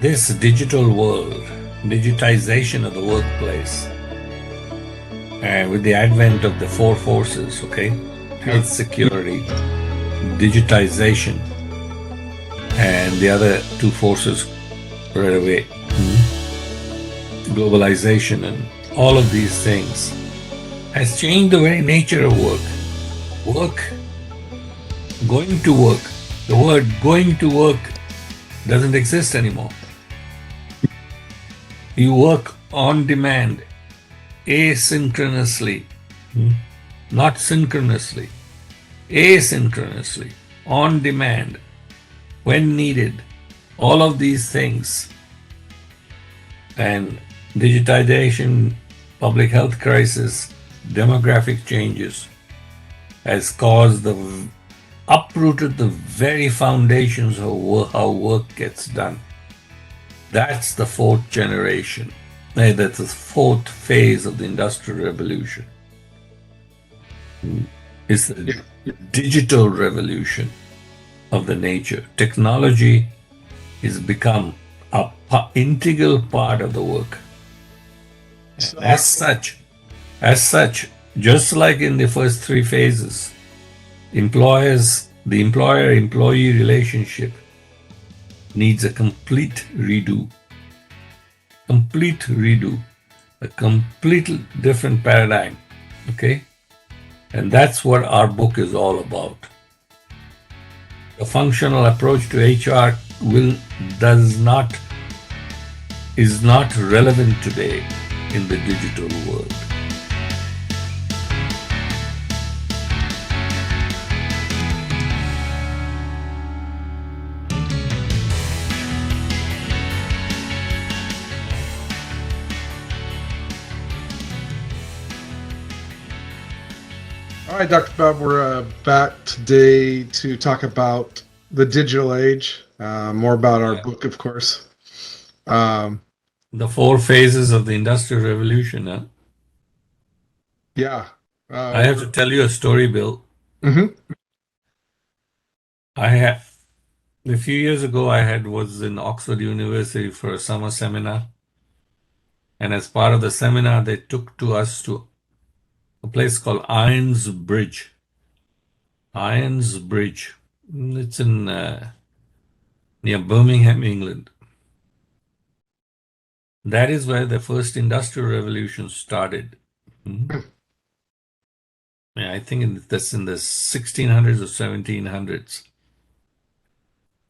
this digital world, digitization of the workplace, and with the advent of the four forces, okay, health security, digitization, and the other two forces right away, globalization, and all of these things has changed the very nature of work. Work, going to work, the word going to work doesn't exist anymore. You work on demand, asynchronously, not synchronously, asynchronously, on demand, when needed, all of these things. And digitization, public health crisis, demographic changes has caused uprooted the very foundations of how work gets done. That's the fourth generation. That's the fourth phase of the Industrial Revolution. It's the digital revolution of the nature. Technology has become an integral part of the work. So as such, just like in the first three phases, the employer-employee relationship needs a complete redo, a completely different paradigm, okay? And that's what our book is all about. The functional approach to HR is not relevant today in the digital world. All right, Dr. Bob, we're back today to talk about the digital age, more about our book, of course. The four phases of the Industrial Revolution, huh? Yeah. I have to tell you a story, Bill. A few years ago, was in Oxford University for a summer seminar. And as part of the seminar, they took us to a place called Irons Bridge. Irons Bridge. It's in near Birmingham, England. That is where the first Industrial Revolution started. Yeah, I think that's in the 1600s or 1700s.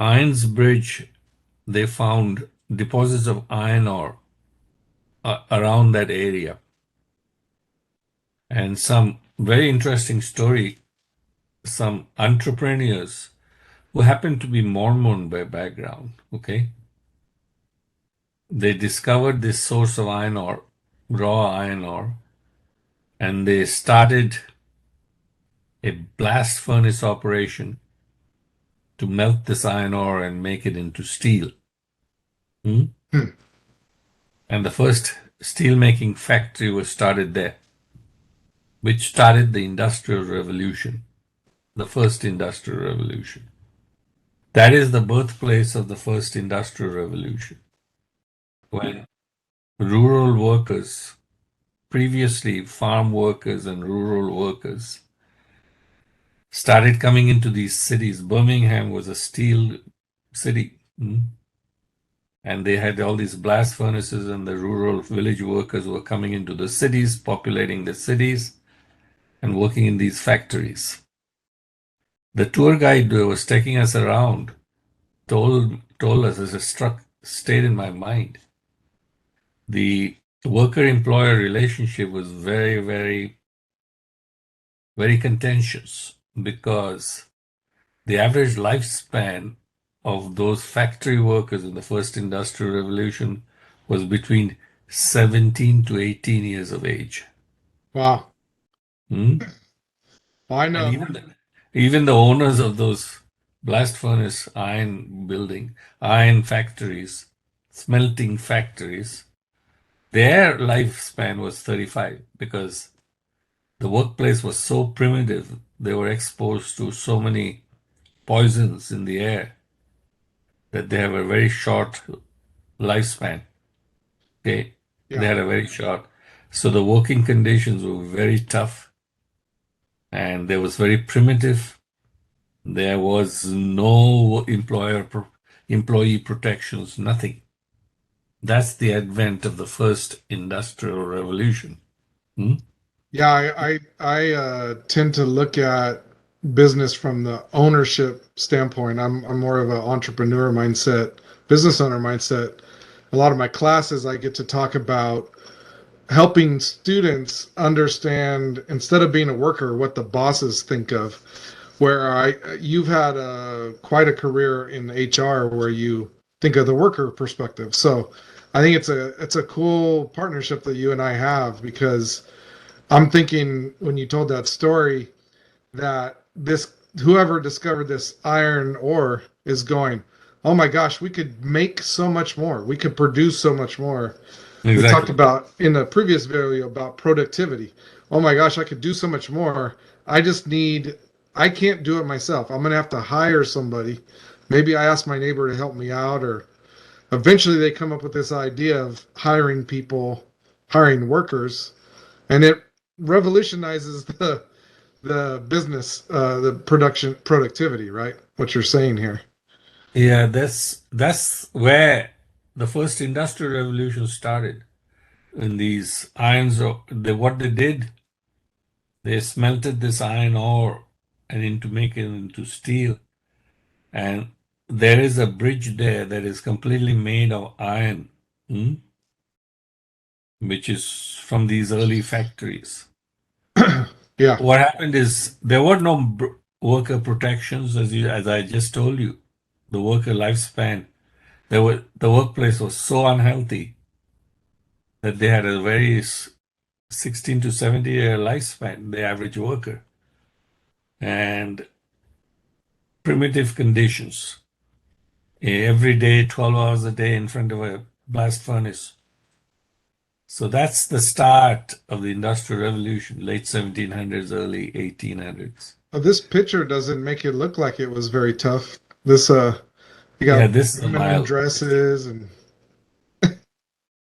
Irons Bridge, they found deposits of iron ore around that area. And some very interesting story, some entrepreneurs who happened to be Mormon by background, okay? They discovered this source of iron ore, raw iron ore, and they started a blast furnace operation to melt this iron ore and make it into steel. And the first steel-making factory was started there, which started the Industrial Revolution, the first Industrial Revolution. That is the birthplace of the first Industrial Revolution, when rural workers, previously farm workers and rural workers, started coming into these cities. Birmingham was a steel city. And they had all these blast furnaces, and the rural village workers were coming into the cities, populating the cities, and working in these factories. The tour guide who was taking us around told us, as it stayed in my mind, the worker-employer relationship was very, very, very contentious, because the average lifespan of those factory workers in the first Industrial Revolution was between 17 to 18 years of age. Wow. I know. And even the owners of those blast furnace iron factories, smelting factories, their lifespan was 35, because the workplace was so primitive. They were exposed to so many poisons in the air that they have a very short lifespan. Okay, they Yeah. had a very short. So the working conditions were very tough, and they was very primitive. There was no employee protections, nothing. That's the advent of the first industrial revolution. Hmm? Yeah, I tend to look at business from the ownership standpoint. I'm more of an entrepreneur mindset, business owner mindset. A lot of my classes, I get to talk about helping students understand instead of being a worker, what the bosses think of. Where you've had quite a career in HR where you think of the worker perspective. So I think it's a cool partnership that you and I have because I'm thinking when you told that story that this whoever discovered this iron ore is going, oh my gosh, we could make so much more. We could produce so much more. We talked Exactly. about in the previous video about productivity. Oh my gosh, I could do so much more. I just need, I can't do it myself. I'm going to have to hire somebody. Maybe I ask my neighbor to help me out, or eventually they come up with this idea of hiring people, hiring workers, and it revolutionizes the business, the production productivity, right? What you're saying here. Yeah, that's where the first industrial revolution started. In these irons, what they did, they smelted this iron ore and into make it into steel. And there is a bridge there that is completely made of iron, hmm, which is from these early factories. Yeah. What happened is there were no worker protections, as I just told you. The worker lifespan, the workplace was so unhealthy that they had a very 16 to 70-year lifespan, the average worker, and primitive conditions. Every day, 12 hours a day in front of a blast furnace. So that's the start of the Industrial Revolution, late 1700s, early 1800s. This picture doesn't make it look like it was very tough. This you Yeah, got this is a women in mild picture. dresses and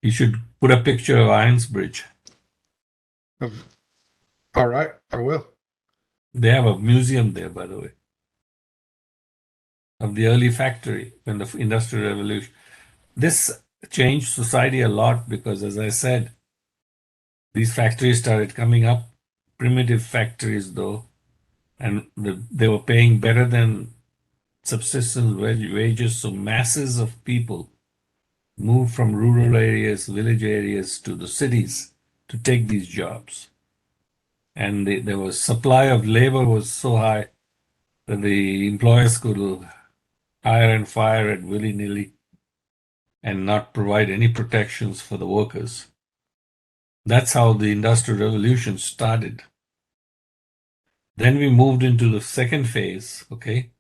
You should put a picture of Ironsbridge. of, all right, I will. They have a museum there, by the way, of the early factory when the Industrial Revolution. This changed society a lot because, as I said, these factories started coming up, primitive factories though, and they were paying better than subsistence wages, so masses of people moved from rural areas, village areas to the cities to take these jobs. And there was supply of labor was so high that the employers could hire and fire at willy-nilly and not provide any protections for the workers. That's how the Industrial Revolution started. Then we moved into the second phase, okay?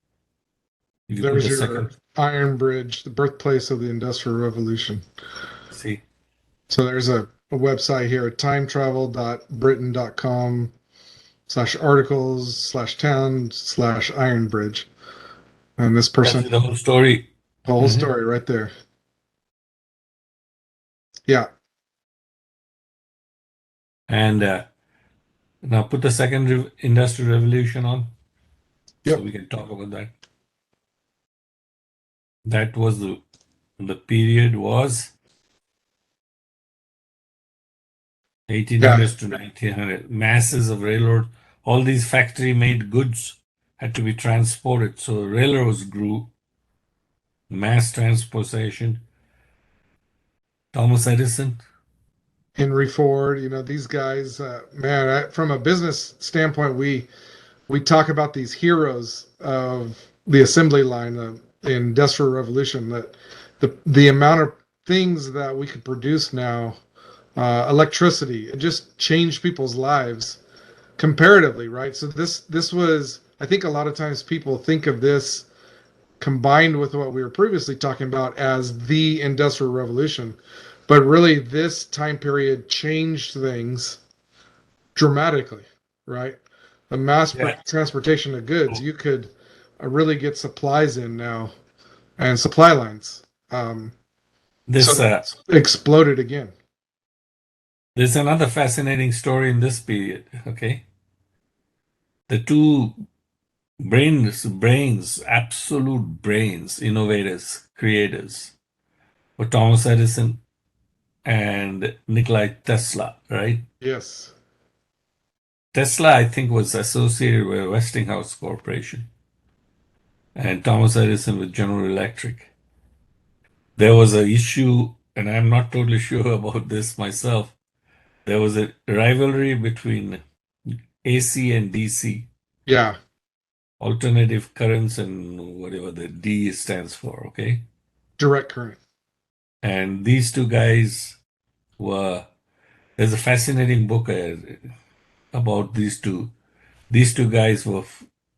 If you put There's the your second, Iron Bridge, the birthplace of the Industrial Revolution. see, So there's a website here, timetravel.britain.com/articles/town/Iron Bridge. And this tells person, you the whole story. whole Mhm. story right there. Yeah. And now put the second Industrial Revolution on so Yep. we can talk about that. That was the period was Yeah. 1800s to 1900. Masses of railroad, all these factory made goods had to be transported. So railroads grew, mass transportation. Thomas Edison, Henry Ford, these guys, man, from a business standpoint, we talk about these heroes of the assembly line, the Industrial Revolution, that the amount of things that we could produce now, electricity, it just changed people's lives comparatively, right? So this was, I think a lot of times people think of this combined with what we were previously talking about as the Industrial Revolution. But really, this time period changed things dramatically, right? The yeah, transportation of goods, you could really get supplies in now and supply lines. Um, This So exploded again. there's another fascinating story in this period. Okay, the two absolute brains, innovators, creators, were Thomas Edison and Nikola Tesla. Right? Yes. Tesla, I think, was associated with Westinghouse Corporation, and Thomas Edison with General Electric. There was an issue, and I'm not totally sure about this myself. There was a rivalry between AC and DC, Yeah. alternative currents, and whatever the D stands for, okay? Direct current. And these two guys there's a fascinating book about these two. These two guys were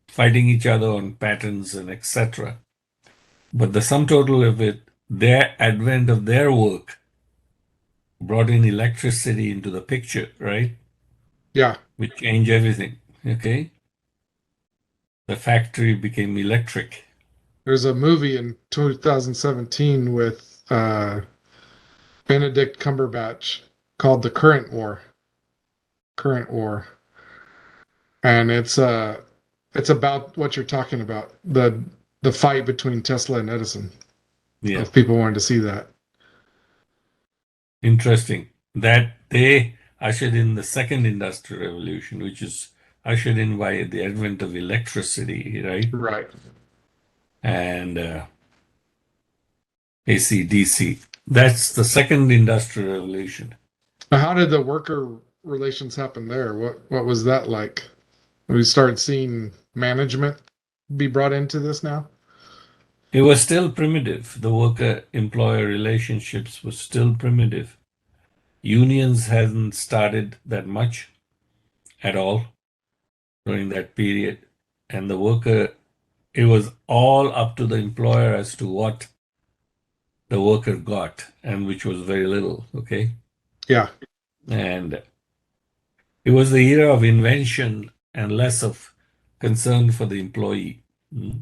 fighting each other on patents and etc. But the sum total of it, their advent of their work brought in electricity into the picture, right? Yeah. Which changed everything. Okay. The factory became electric. There's a movie in 2017 with Benedict Cumberbatch called The Current War. Current War. And it's about what you're talking about, the fight between Tesla and Edison. Yeah. If people wanted to see that. Interesting. That they ushered in the second industrial revolution, which is ushered in by the advent of electricity, right? Right. And AC/DC. That's the second industrial revolution. Now, how did the worker relations happen there? What was that like? We started seeing management be brought into this now? It was still primitive. The worker-employer relationships were still primitive. Unions hadn't started that much at all during that period. And it was all up to the employer as to what the worker got, and which was very little. Okay. Yeah. And it was the era of invention and less of concern for the employee. Mm.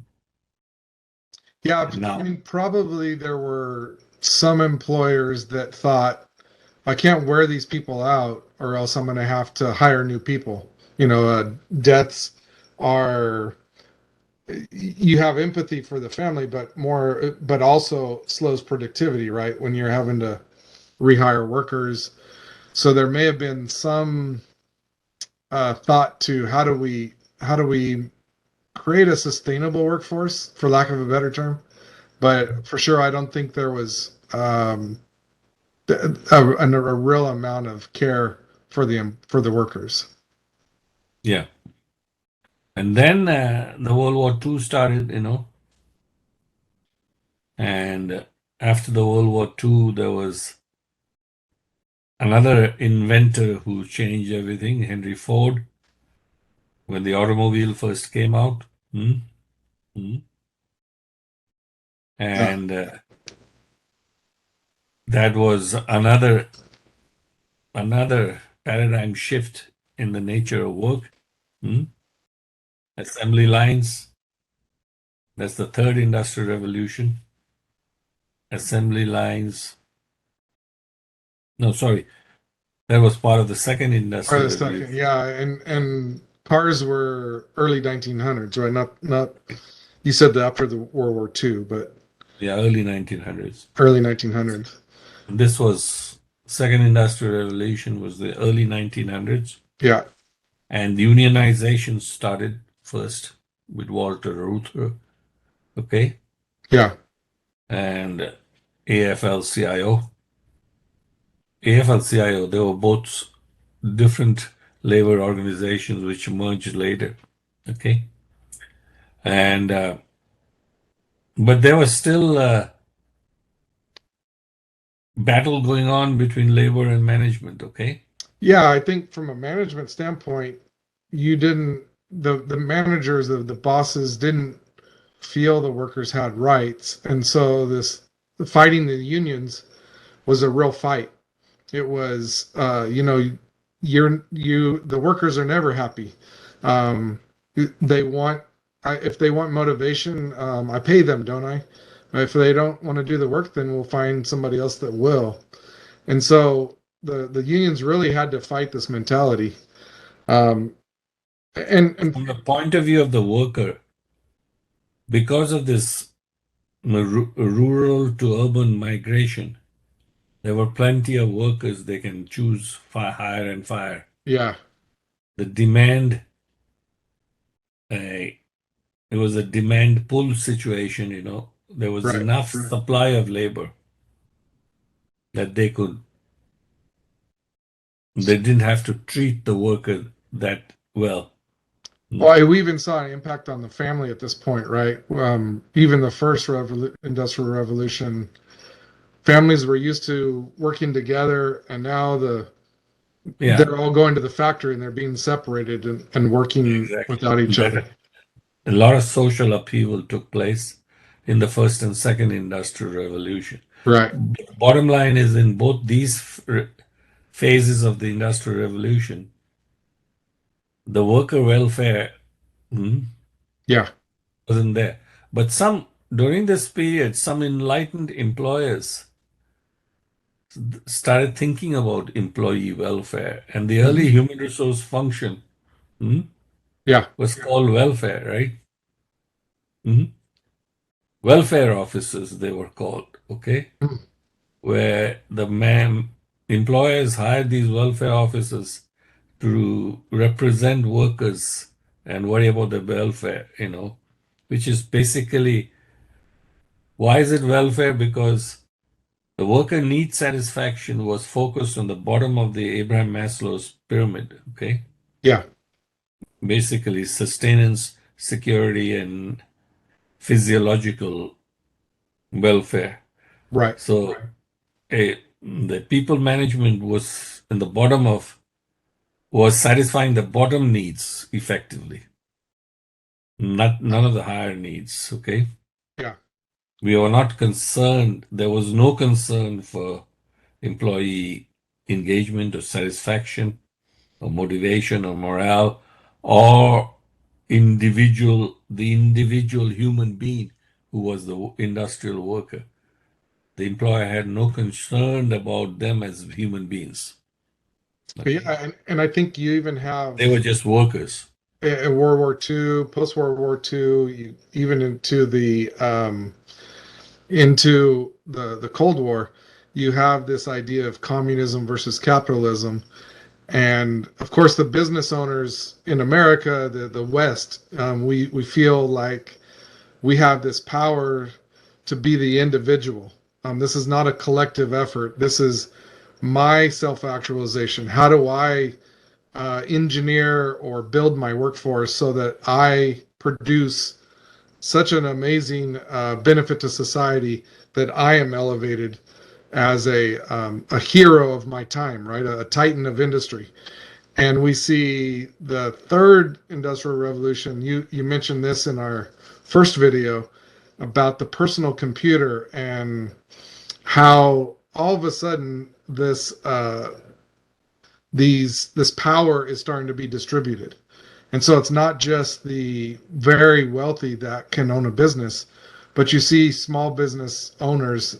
Yeah, And I now, mean, probably there were some employers that thought, I can't wear these people out, or else I'm going to have to hire new people. Deaths are, you have empathy for the family, but also slows productivity, right? When you're having to rehire workers. So there may have been some thought to how do we create a sustainable workforce, for lack of a better term. But for sure, I don't think there was a real amount of care for the workers. yeah. And then the World War II started, and after the World War II, there was another inventor who changed everything, Henry Ford, when the automobile first came out. Hmm? Hmm. Yeah. And that was another paradigm shift in the nature of work. Hmm? Assembly lines, that's the third industrial revolution. Assembly lines, no, sorry, that was part of the second Or industrial the second, revolution. yeah, and cars were early 1900s, right? Not you said that after the World War II, but Yeah, early 1900s. early 1900s. And this was second industrial revolution was the early 1900s, Yeah, and unionization started first with Walter Reuther, okay, yeah, and AFL-CIO. AFL-CIO, they were both different labor organizations which merged later, okay, and but there was still a battle going on between labor and management, okay. yeah. I think from a management standpoint, you didn't the managers, the bosses didn't feel the workers had rights, and so this fighting the unions was a real fight. It was, the workers are never happy. Um, they want, if they want motivation, I pay them, don't I? If they don't want to do the work, then we'll find somebody else that will. And so the unions really had to fight this mentality. Um, and From the point of view of the worker, because of this rural to urban migration, there were plenty of workers they can choose, hire and fire. yeah, The demand, it was a demand pull situation, There was right. enough supply of labor that they didn't have to treat the worker that well. Well, we even saw an impact on the family at this point, right? Even the first industrial revolution, families were used to working together, and now Yeah, they're all going to the factory and they're being separated and working exactly. without each other. A lot of social upheaval took place in the first and second industrial revolution. Right. Bottom line is, in both these phases of the industrial revolution, the worker welfare Yeah. wasn't there. But during this period, some enlightened employers started thinking about employee welfare, and the Mhm. early human resource function hmm, Yeah. was called welfare, right? Mhm. Welfare officers, they were called, okay? Mhm. Where employers hired these welfare officers to represent workers and worry about their welfare, which is basically, why is it welfare? Because the worker need satisfaction was focused on the bottom of the Abraham Maslow's pyramid, okay? Yeah. Basically, sustenance, security, and physiological welfare. Right. So, the people management was in the bottom of was satisfying the bottom needs effectively, not none of the higher needs. Okay, Yeah. we were not concerned. There was no concern for employee engagement or satisfaction or motivation or morale or the individual human being who was the industrial worker. The employer had no concern about them as human beings. Yeah. Okay, And I think you even they were have just workers. in World War II, post World War II, even into the Cold War, you have this idea of communism versus capitalism. And of course, the business owners in America, the West, we feel like we have this power to be the individual. This is not a collective effort. This is my self actualization. How do I engineer or build my workforce so that I produce such an amazing benefit to society that I am elevated as a hero of my time, right? A titan of industry. And we see the third industrial revolution. You mentioned this in our first video about the personal computer and how all of a sudden this power is starting to be distributed. And so it's not just the very wealthy that can own a business, but you see small business owners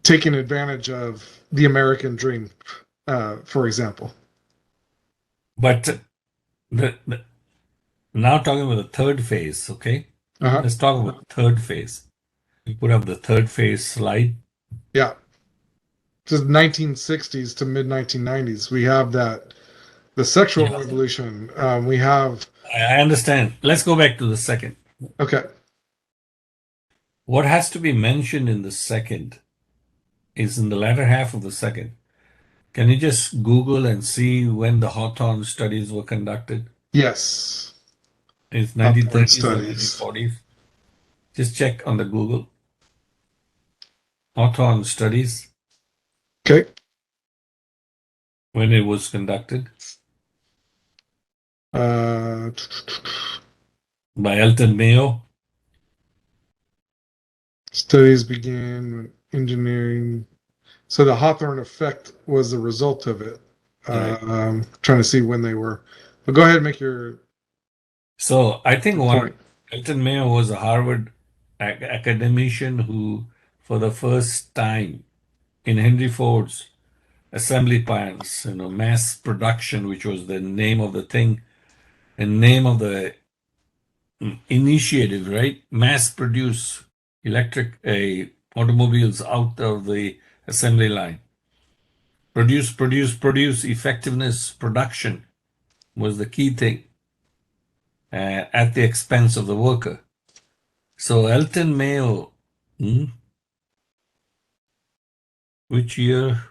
taking advantage of the American dream, for example. But the now talking about the third phase, okay? Uh-huh. Let's talk about the third phase. You put up the third phase slide. Yeah. Just 1960s to mid 1990s. We have the sexual Yeah. revolution. We have, I understand. Let's go back to the second. okay, What has to be mentioned in the second is in the latter half of the second. Can you just Google and see when the Hawthorne studies were conducted? yes, It's Hawthorne 1930s or studies. 1940s. Just check on the Google. Hawthorne studies, Okay. when it was conducted Uh, by Elton Mayo. Studies began when engineering. So the Hawthorne effect was the result of it. Right. Trying to see when they were. But go ahead and make So I think your point. Elton Mayo was a Harvard academician who, for the first time in Henry Ford's assembly plants, mass production, which was the name of the thing and name of the initiative, right? Mass produce electric automobiles out of the assembly line. Produce, produce, produce. Effectiveness, production was the key thing at the expense of the worker. So Elton Mayo, which year?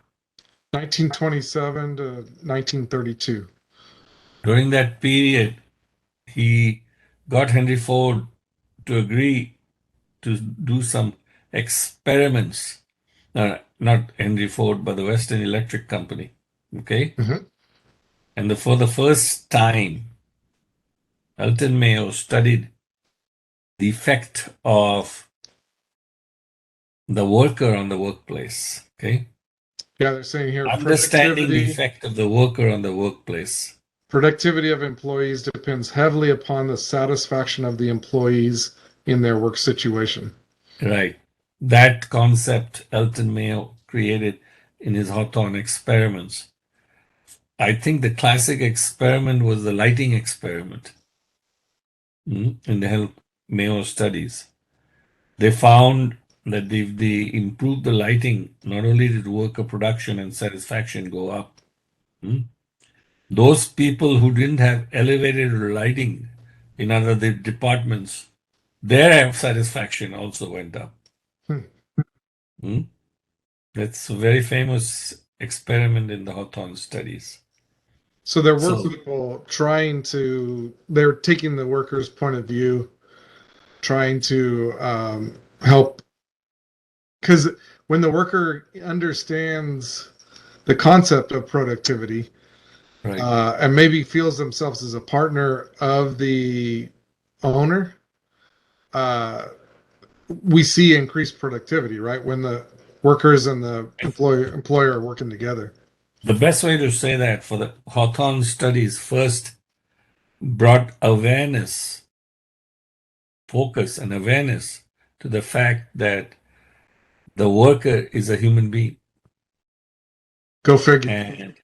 1927 to 1932. During that period, he got Henry Ford to agree to do some experiments. Not Henry Ford, but the Western Electric Company. Okay. Mhm. And for the first time, Elton Mayo studied the effect of the worker on the workplace. Okay. Yeah, they're saying here Understanding the effect of the worker on the workplace. productivity of employees depends heavily upon the satisfaction of the employees in their work situation. Right. That concept Elton Mayo created in his Hawthorne experiments. I think the classic experiment was the lighting experiment in the help Mayo studies. They found that if they improved the lighting, not only did worker production and satisfaction go up, hmm, those people who didn't have elevated lighting in other departments, their satisfaction also went up. Hmm. Hmm. That's a very famous experiment in the Hawthorne studies. So there were So, people they're taking the worker's point of view, trying to help. Because when the worker understands the concept of productivity right. and maybe feels themselves as a partner of the owner, uh, we see increased productivity, right? When the workers and the employer are working together. The best way to say that for the Hawthorne studies first brought awareness, focus, and awareness to the fact that the worker is a human being Go figure. and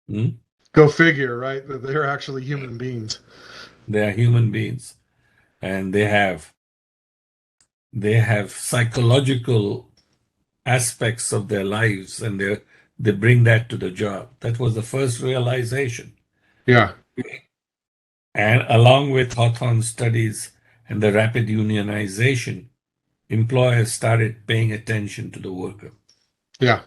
hmm, Go figure, right? That they're actually human beings. they are human beings and they have psychological aspects of their lives and they bring that to the job. That was the first realization. Yeah, And along with Hawthorne studies and the rapid unionization, employers started paying attention to the worker. yeah.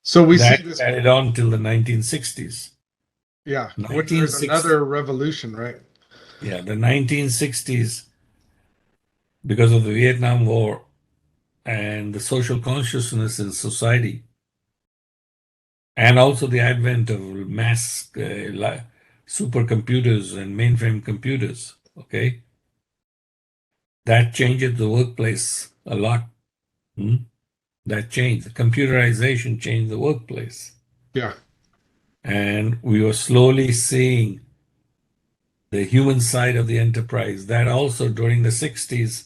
So we see That this. carried on till the 1960s. Yeah, when there's 1960, another revolution, right? yeah, the 1960s, because of the Vietnam War and the social consciousness in society, and also the advent of mass supercomputers and mainframe computers, okay, that changed the workplace a lot. Hmm? That changed. The computerization changed the workplace. Yeah, And we were slowly seeing the human side of the enterprise. That also during the 60s,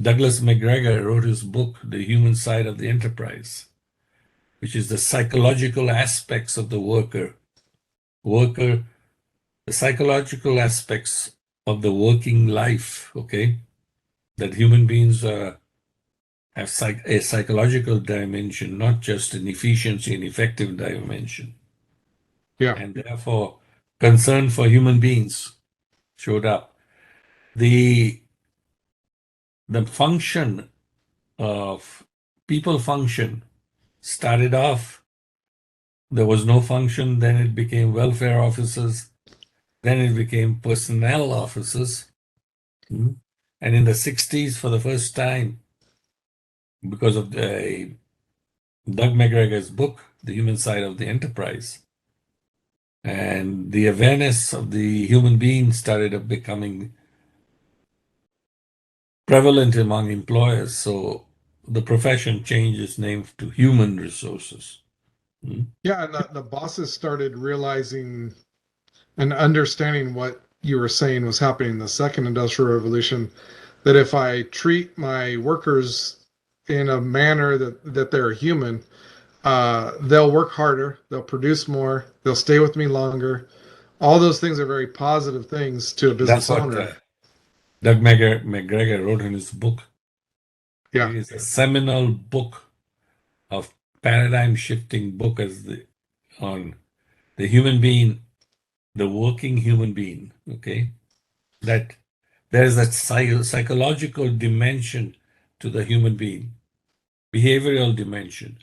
Douglas McGregor wrote his book, The Human Side of the Enterprise, which is the psychological aspects of the worker, the psychological aspects of the working life, okay, that human beings have a psychological dimension, not just an efficiency and effective dimension. yeah, And therefore, concern for human beings showed up. The the function of people function started off, there was no function, then it became welfare officers, then it became personnel officers. And in the 60s, for the first time, because of Doug McGregor's book, The Human Side of the Enterprise, and the awareness of the human being started becoming prevalent among employers. So the profession changed its name to human resources. Hmm? yeah. And the bosses started realizing and understanding what you were saying was happening in the second industrial revolution, that if I treat my workers in a manner that they're human, they'll work harder, they'll produce more, they'll stay with me longer. All those things are very positive things to a That's business what owner. Doug McGregor wrote in his book. Yeah. It is a seminal book of paradigm shifting book on the human being, the working human being. Okay, that there is a psychological dimension to the human being, behavioral dimension.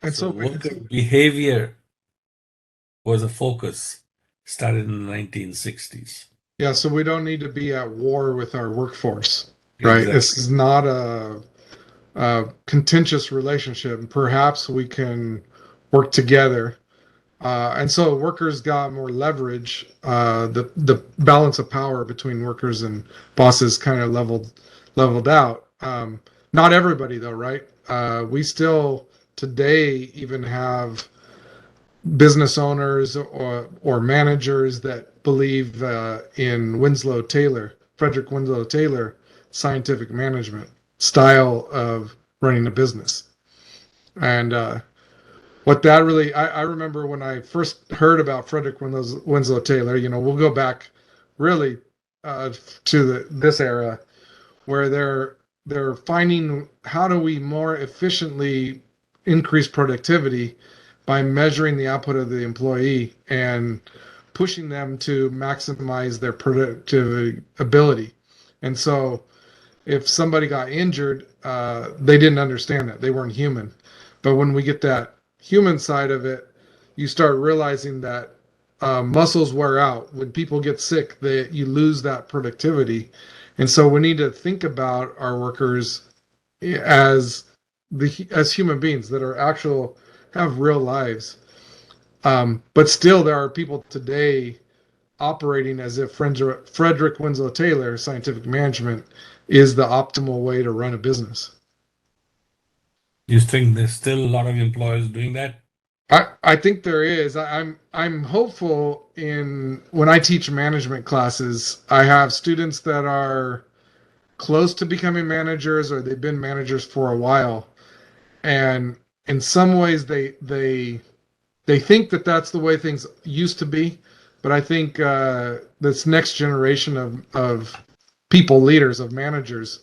And So so, worker behavior was a focus started in the 1960s. yeah, so we don't need to be at war with our workforce, right? This Exactly. is not a contentious relationship. Perhaps we can work together. And so workers got more leverage. The balance of power between workers and bosses kind of leveled out. Not everybody though, right? We still today even have business owners or managers that believe in Frederick Winslow Taylor scientific management style of running a business. And what that really, I remember when I first heard about Frederick Winslow Taylor, we'll go back really to this era where they're finding how do we more efficiently increase productivity by measuring the output of the employee and pushing them to maximize their productive ability. And so if somebody got injured, they didn't understand that. They weren't human. But when we get that human side of it, you start realizing that muscles wear out. When people get sick, you lose that productivity. And so we need to think about our workers as as human beings that are actual have real lives. But still, there are people today operating as if Frederick Winslow Taylor scientific management is the optimal way to run a business. You think there's still a lot of employers doing that? I think there is. I'm hopeful in when I teach management classes, I have students that are close to becoming managers or they've been managers for a while. And in some ways they think that that's the way things used to be, but I think this next generation of people, leaders, of managers,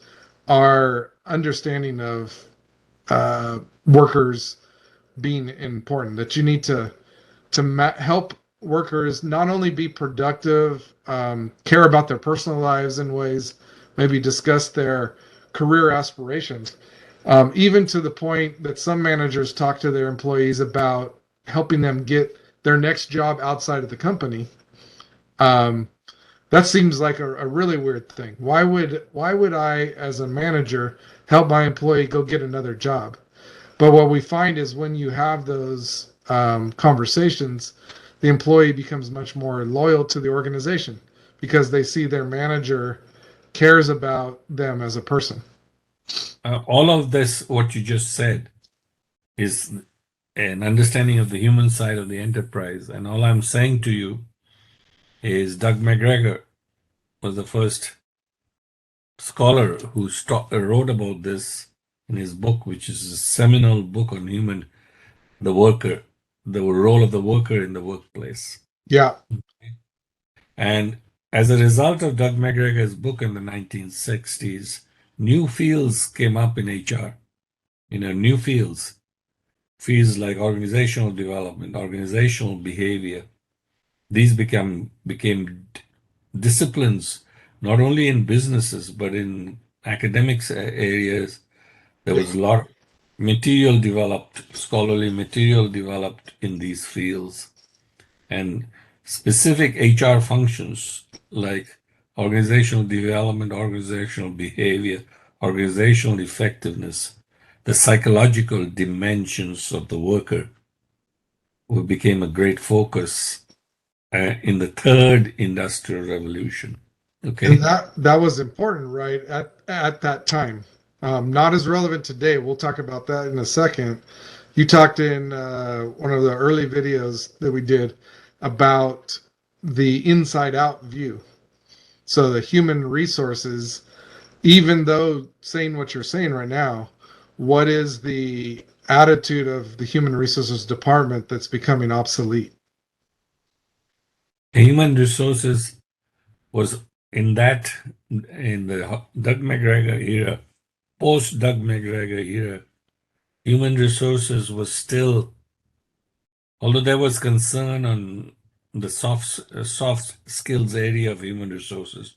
are understanding of workers being important. That you need to help workers not only be productive, care about their personal lives in ways, maybe discuss their career aspirations, even to the point that some managers talk to their employees about helping them get their next job outside of the company. Um, that seems like a really weird thing. Why would I, as a manager, help my employee go get another job? But what we find is when you have those conversations, the employee becomes much more loyal to the organization because they see their manager cares about them as a person. All of this, what you just said, is an understanding of the human side of the enterprise. And all I'm saying to you is Doug McGregor was the first scholar who wrote about this in his book, which is a seminal book on the worker, the role of the worker in the workplace. Yeah, And as a result of Doug McGregor's book in the 1960s, new fields came up in HR. New fields like organizational development, organizational behavior. These became disciplines not only in businesses but in academics areas. There yeah. was a lot of material developed, scholarly material developed in these fields, and specific HR functions like organizational development, organizational behavior, organizational effectiveness, the psychological dimensions of the worker became a great focus in the third industrial revolution. And Okay. that was important, right? At that time. Not as relevant today. We'll talk about that in a second. You talked in one of the early videos that we did about the inside out view. So the human resources, even though saying what you're saying right now, what is the attitude of the human resources department that's becoming obsolete? Human resources was in the Doug McGregor era, post Doug McGregor era, human resources was still, although there was concern on the soft skills area of human resources,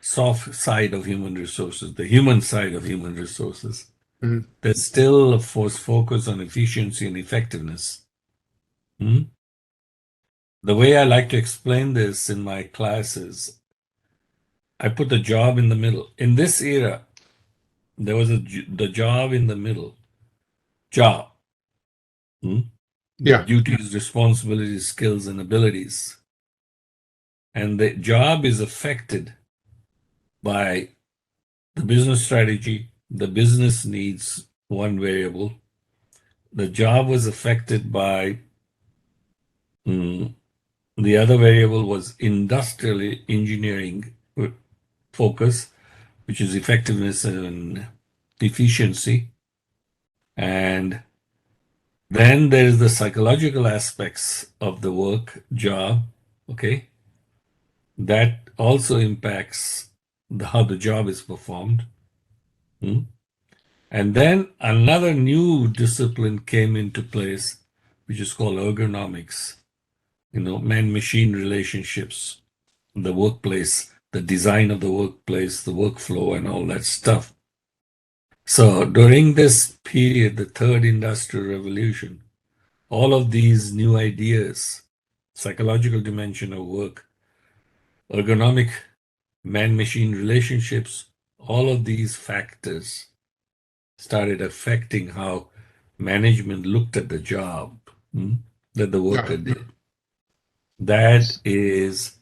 soft side of human resources, the human side of human resources. Mhm. There's still a focus on efficiency and effectiveness. Hmm? The way I like to explain this in my classes, I put the job in the middle. In this era, there was the job in the middle. Job. Hmm? Yeah, Duties, responsibilities, skills, and abilities. And the job is affected by the business strategy. The business needs one variable. The job was affected by mm, the other variable was industrial engineering focus, which is effectiveness and efficiency. And then there's the psychological aspects of the work job, okay? That also impacts how the job is performed. Hmm? And then another new discipline came into place, which is called ergonomics, man-machine relationships, the workplace, the design of the workplace, the workflow, and all that stuff. So during this period, the third industrial revolution, all of these new ideas, psychological dimension of work, ergonomic man-machine relationships, all of these factors started affecting how management looked at the job that the yeah. worker did. That is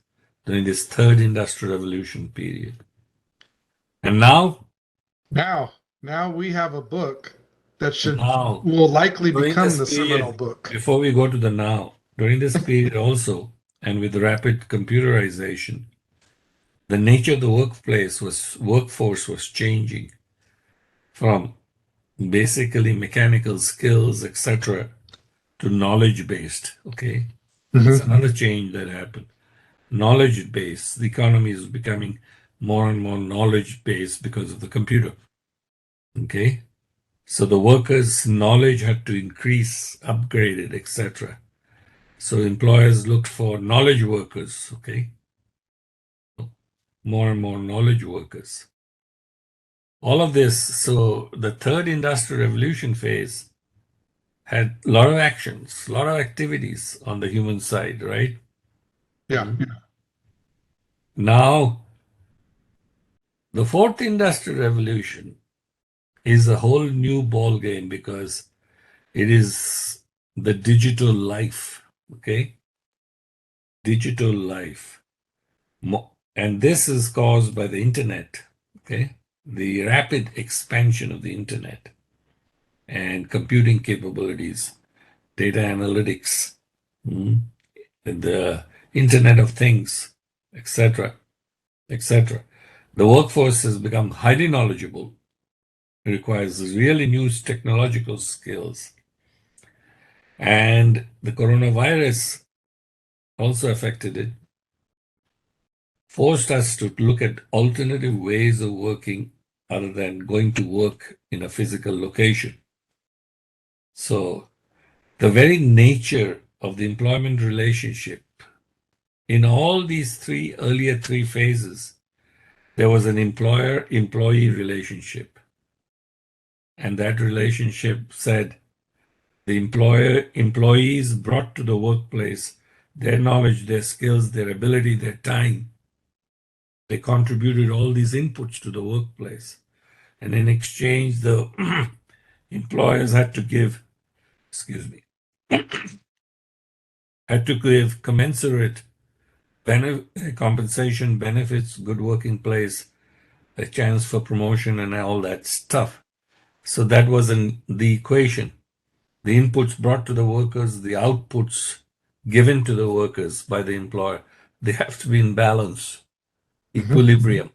during this third industrial revolution period. And now, Now, now we have a book that now, will likely during become this the seminal period, book. before we go to the now, during this period also, and with rapid computerization, the nature of the workforce was changing from basically mechanical skills, etc., to knowledge based. Okay, that's Hmm. another change that happened. Knowledge based. The economy is becoming more and more knowledge based because of the computer. Okay, so the workers' knowledge had to increase, upgraded, etc. So employers looked for knowledge workers. Okay, more and more knowledge workers. All of this. So the third industrial revolution phase had a lot of actions, a lot of activities on the human side, right? Yeah, Now, the fourth industrial revolution is a whole new ball game because it is the digital life, okay? Digital life. And this is caused by the internet, okay? The rapid expansion of the internet and computing capabilities, data analytics, mm, the Internet of Things, etc., etc. The workforce has become highly knowledgeable. It requires really new technological skills. And the coronavirus also affected it, forced us to look at alternative ways of working other than going to work in a physical location. So, the very nature of the employment relationship in all these earlier three phases, there was an employer employee relationship. And that relationship said the employees brought to the workplace their knowledge, their skills, their ability, their time. They contributed all these inputs to the workplace. And in exchange, the employers had to give, excuse me, had to give commensurate compensation, benefits, good working place, a chance for promotion, and all that stuff. So that was the equation. The inputs brought to the workers, the outputs given to the workers by the employer, they have to be in balance. equilibrium,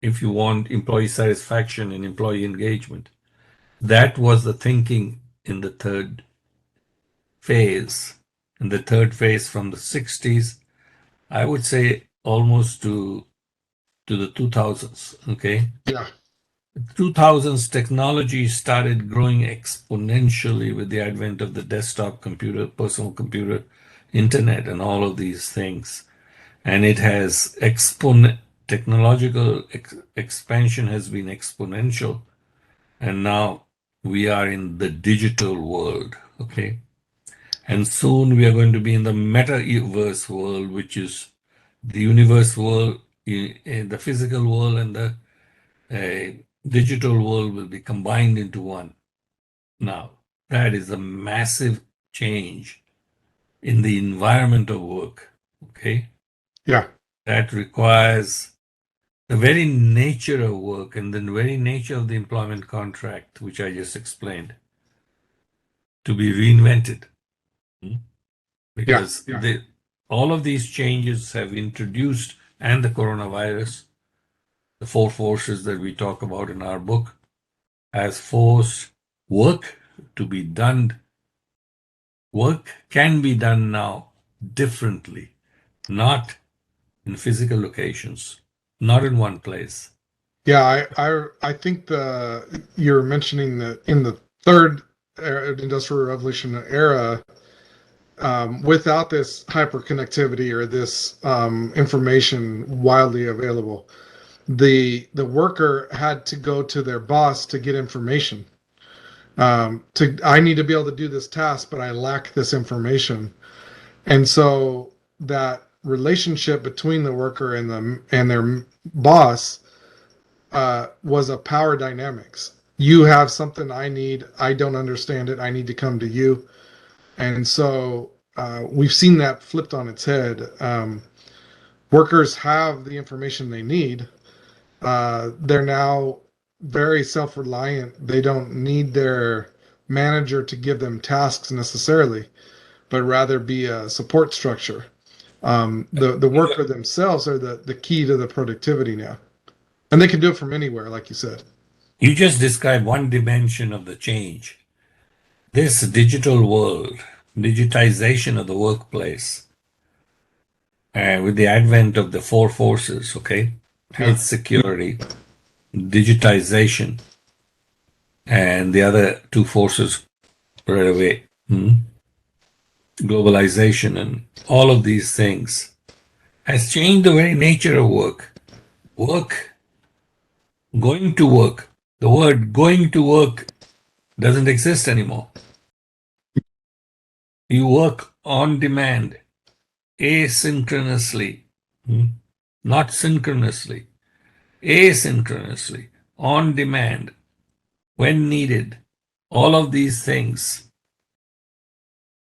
if you want employee satisfaction and employee engagement. That was the thinking in the third phase. In the third phase from the 60s, I would say almost to the 2000s. Okay. Yeah. 2000s technology started growing exponentially with the advent of the desktop computer, personal computer, internet, and all of these things. And it has technological expansion has been exponential. And now we are in the digital world. Okay. And soon we are going to be in the metaverse world, which is the universe world, in the physical world and the digital world will be combined into one. Now, that is a massive change in the environment of work. Okay. Yeah. That requires the very nature of work and the very nature of the employment contract, which I just explained, to be reinvented. Yeah. Because all of these changes have introduced, and the coronavirus, the four forces that we talk about in our book, has forced work to be done. Work can be done now differently, not in physical locations, not in one place. Yeah, I think you're mentioning that in the third industrial revolution era, without this hyperconnectivity or this information widely available, the worker had to go to their boss to get information. I need to be able to do this task, but I lack this information, and so that relationship between the worker and their boss was a power dynamics. You have something I need. I don't understand it. I need to come to you. And so we've seen that flipped on its head. Workers have the information they need. They're now very self-reliant. They don't need their manager to give them tasks necessarily, but rather be a support structure. The worker themselves are the key to the productivity now. And they can do it from anywhere, like you said. You just described one dimension of the change. This digital world, digitization of the workplace, with the advent of the four forces, okay? Yeah. Health security, digitization, and the other two forces right away, globalization, and all of these things has changed the very nature of work. Work, going to work, the word going to work doesn't exist anymore. You work on demand, asynchronously, not synchronously, asynchronously, on demand, when needed. All of these things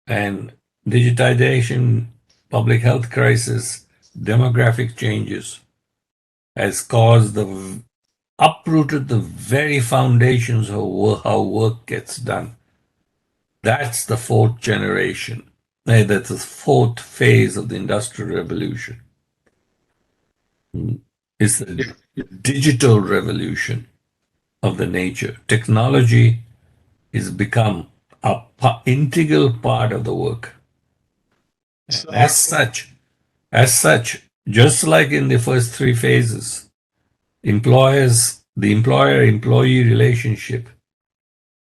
and digitization, public health crisis, demographic changes has uprooted the very foundations of how work gets done. That's the fourth generation. That's the fourth phase of the Industrial Revolution. It's the digital revolution of the nature. Technology is become a integral part of the work. So And as such, just like in the first three phases, the employer-employee relationship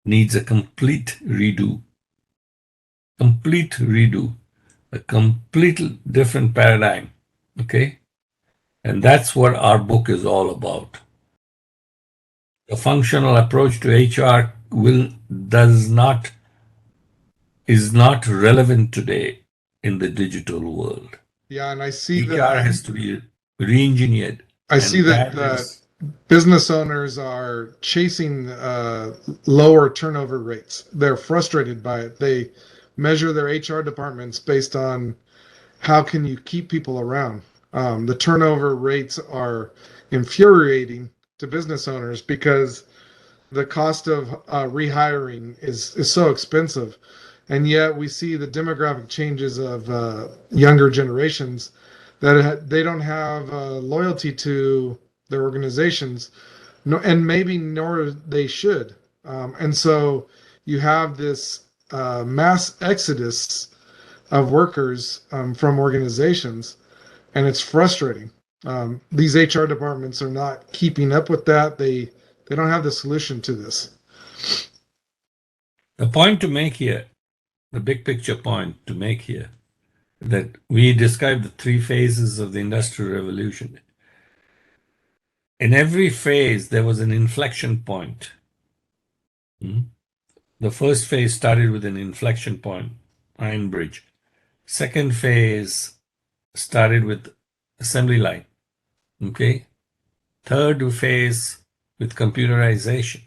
needs a complete redo, a complete different paradigm. Okay? And that's what our book is all about. The functional approach to HR is not relevant today in the digital world. yeah, and HR has to be re-engineered, I see and that that is business owners are chasing lower turnover rates. They're frustrated by it. They measure their HR departments based on how can you keep people around. The turnover rates are infuriating to business owners because the cost of rehiring is so expensive, and yet we see the demographic changes of younger generations that they don't have loyalty to their organizations, no, and maybe nor they should. And so you have this mass exodus of workers from organizations, and it's frustrating. These HR departments are not keeping up with that. They don't have the solution to this. The point to make here, the big picture point to make here, that we described the three phases of the Industrial Revolution. In every phase, there was an inflection point. The first phase started with an inflection point, Iron Bridge. Second phase started with assembly line. Okay. Third phase with computerization.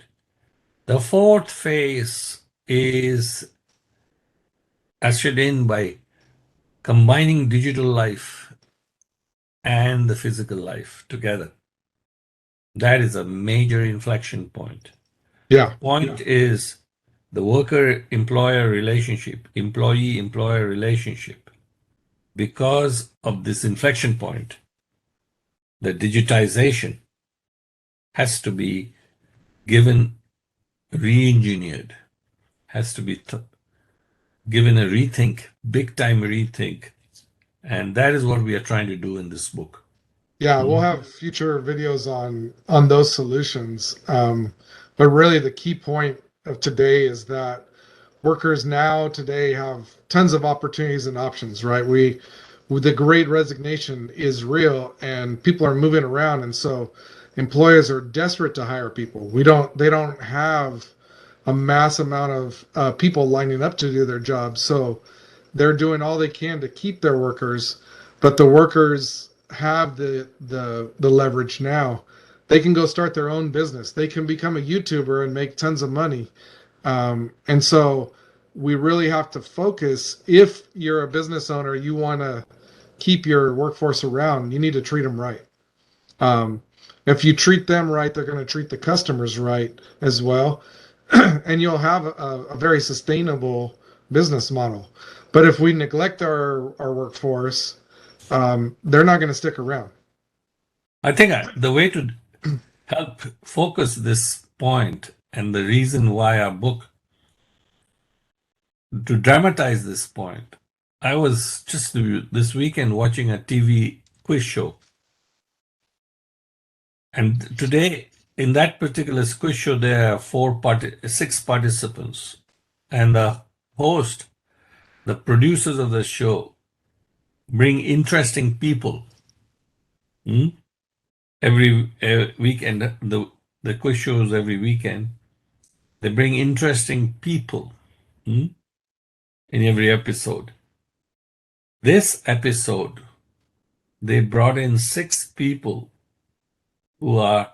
The fourth phase is ushered in by combining digital life and the physical life together. That is a major inflection point. Yeah. Point is the worker-employer relationship, employee-employer relationship. Because of this inflection point, the digitization has to be given re-engineered, has to be given a rethink, big time rethink. And that is what we are trying to do in this book. Yeah, we'll have future videos on those solutions. But really, the key point of today is that workers now today have tons of opportunities and options. Right? The Great Resignation is real, and people are moving around, and so employers are desperate to hire people. They don't have a mass amount of people lining up to do their jobs, so they're doing all they can to keep their workers, but the workers have the leverage now. They can go start their own business. They can become a YouTuber and make tons of money. And so we really have to focus. If you're a business owner, you want to keep your workforce around, you need to treat them right. Um, if you treat them right, they're going to treat the customers right as well. And you'll have a very sustainable business model. But if we neglect our workforce, they're not going to stick around. I think the way to help focus this point and the reason why our book, to dramatize this point, I was just this weekend watching a TV quiz show. And today, in that particular quiz show, there are six participants. And the host, the producers of the show, bring interesting people. Every weekend, the quiz shows every weekend. They bring interesting people in every episode. This episode, they brought in six people who are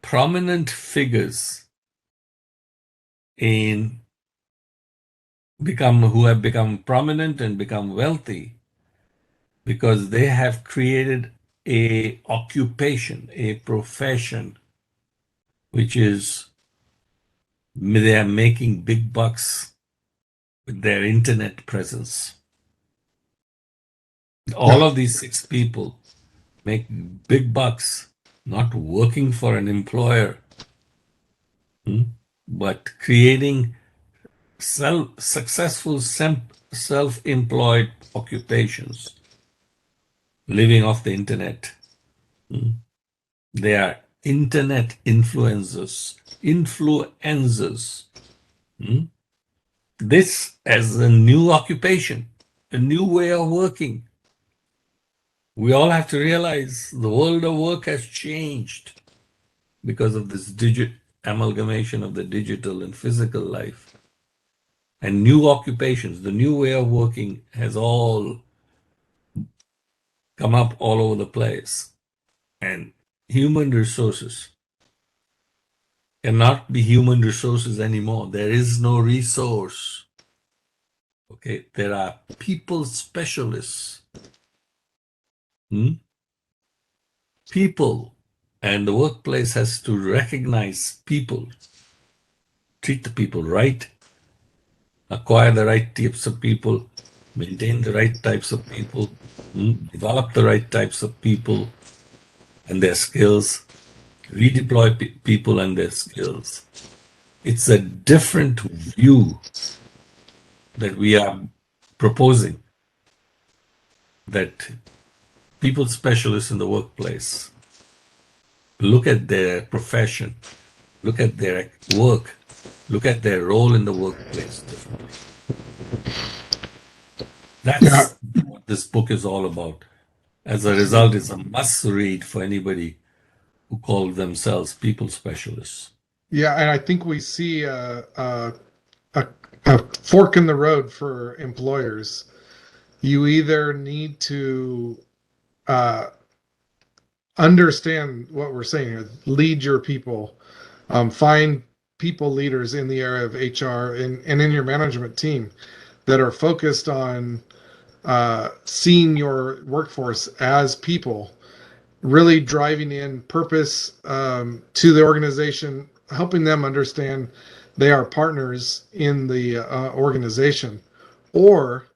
prominent figures who have become prominent and become wealthy because they have created a occupation, a profession, which is they are making big bucks with their internet presence. All Yeah, of these six people make big bucks not working for an employer, but creating successful self-employed occupations, living off the internet. They are internet influencers. This as a new occupation, a new way of working. We all have to realize the world of work has changed because of this amalgamation of the digital and physical life. And new occupations, the new way of working has all come up all over the place. And human resources cannot be human resources anymore. There is no resource. Okay, there are people specialists. People, and the workplace has to recognize people, treat the people right, acquire the right types of people, maintain the right types of people, develop the right types of people and their skills, redeploy people and their skills. It's a different view that we are proposing, that people specialists in the workplace look at their profession, look at their work, look at their role in the workplace differently. Yeah, That's what this book is all about. As a result, absolutely. it's a must read for anybody who call themselves people specialists. Yeah, and I think we see a, a fork in the road for employers. You either need to uh, understand what we're saying here, lead your people, find people leaders in the area of HR and in your management team that are focused on seeing your workforce as people, really driving in purpose to the organization, helping them understand they are partners in the organization. Or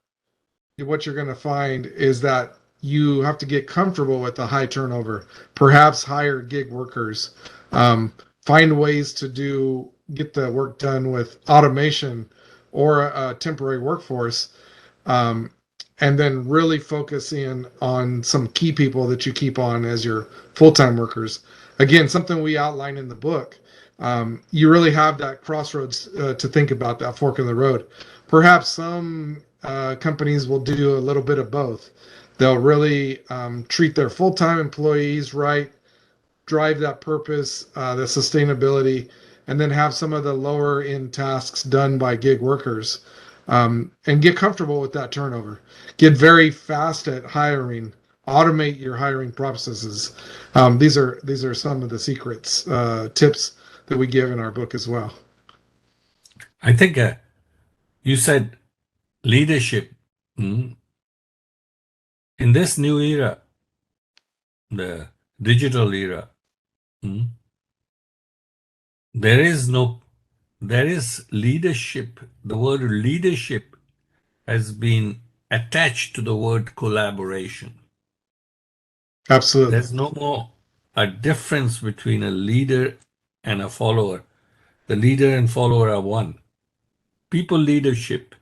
what you're going to find is that you have to get comfortable with the high turnover, perhaps hire gig workers, find ways to get the work done with automation or a temporary workforce, um, and then really focus in on some key people that you keep on as your full-time workers. Again, something we outline in the book. You really have that crossroads to think about, that fork in the road. Perhaps some companies will do a little bit of both. They'll really treat their full-time employees right, drive that purpose, the sustainability, and then have some of the lower end tasks done by gig workers, and get comfortable with that turnover. Get very fast at hiring. Automate your hiring processes. These are some of the secrets, tips that we give in our book as well. I think you said leadership. mm, In this new era, the digital era, mm, there is no, there is leadership. The word leadership has been attached to the word collaboration. Absolutely. There's no more a difference between a leader and a follower. The leader and follower are one. People leadership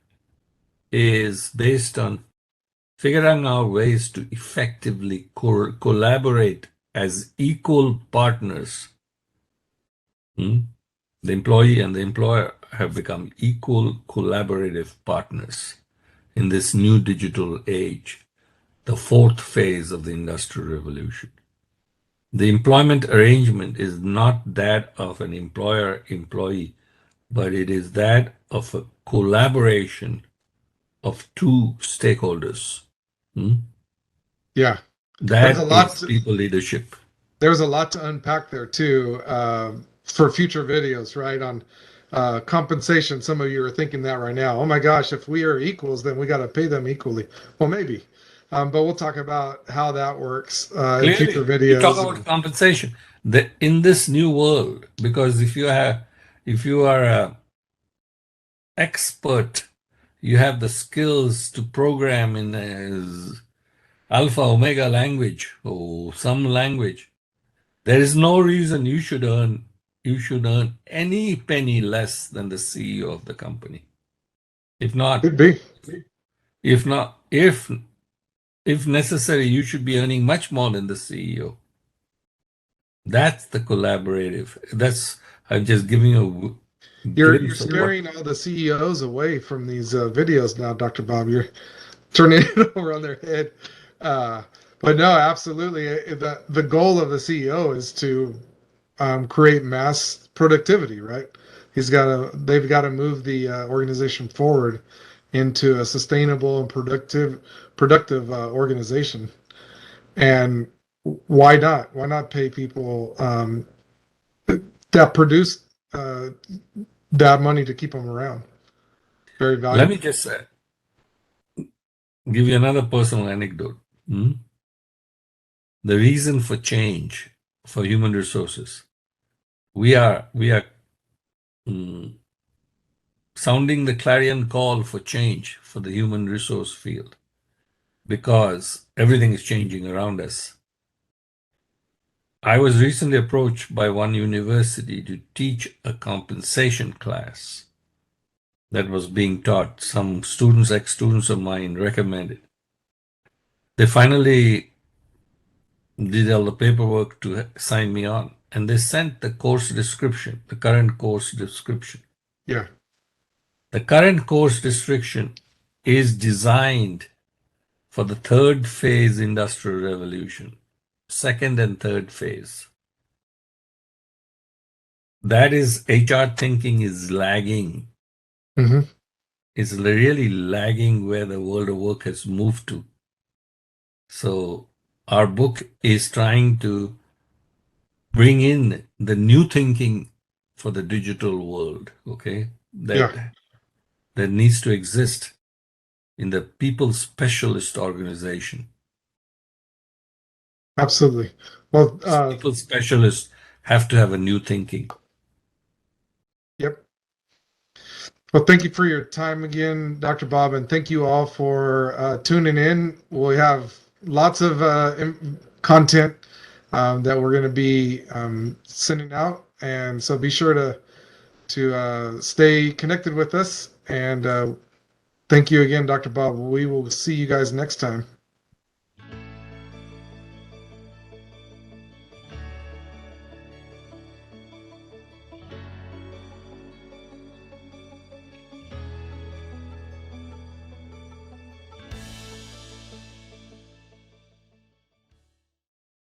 is based on figuring out ways to effectively collaborate as equal partners. Hmm? The employee and the employer have become equal collaborative partners in this new digital age, the fourth phase of the Industrial Revolution. The employment arrangement is not that of an employer employee, but it is that of a collaboration of two stakeholders. Hmm? Yeah. There's a That lot. is people leadership. There's a lot to unpack there too, for future videos, right? On compensation. Some of you are thinking that right now. Oh my gosh, if we are equals, then we got to pay them equally. Well, maybe, but we'll talk about how that works in future Clearly, you talk videos. about compensation. In this new world, because if you are an expert, you have the skills to program in alpha omega language or some language. There is no reason you should earn any penny less than the CEO of the company. If not, Could be. if not, if necessary, you should be earning much more than the CEO. That's the collaborative. That's I'm just giving a You're glimpse of what. scaring all the CEOs away from these videos now, Dr. Bob. You're turning it over on their head. Uh, but no, absolutely. The goal of the CEO is to create mass productivity, right? They've got to move the organization forward into a sustainable and productive organization. And why not? Why not pay people that produce uh, that money to keep them around? Very Let me valuable. just give you another personal anecdote. Hmm? The reason for change for human resources. We are mm, sounding the clarion call for change for the human resource field, because everything is changing around us. I was recently approached by one university to teach a compensation class that was being taught. Some students, ex-students of mine, recommended. They finally did all the paperwork to sign me on, and they sent the course description, the current course description. Yeah. The current course description is designed for the third phase industrial revolution, second and third phase. That is, HR thinking is lagging. Mm-hmm. It's really lagging where the world of work has moved to. So our book is trying to bring in the new thinking for the digital world, okay? Yeah. That needs to exist in the people specialist organization. Absolutely. Well, People specialists have to have a new thinking. yep. Well, thank you for your time again, Dr. Bob, and thank you all for tuning in. We have lots of content that we're going to be sending out, and so be sure to stay connected with us. And thank you again, Dr. Bob. We will see you guys next time.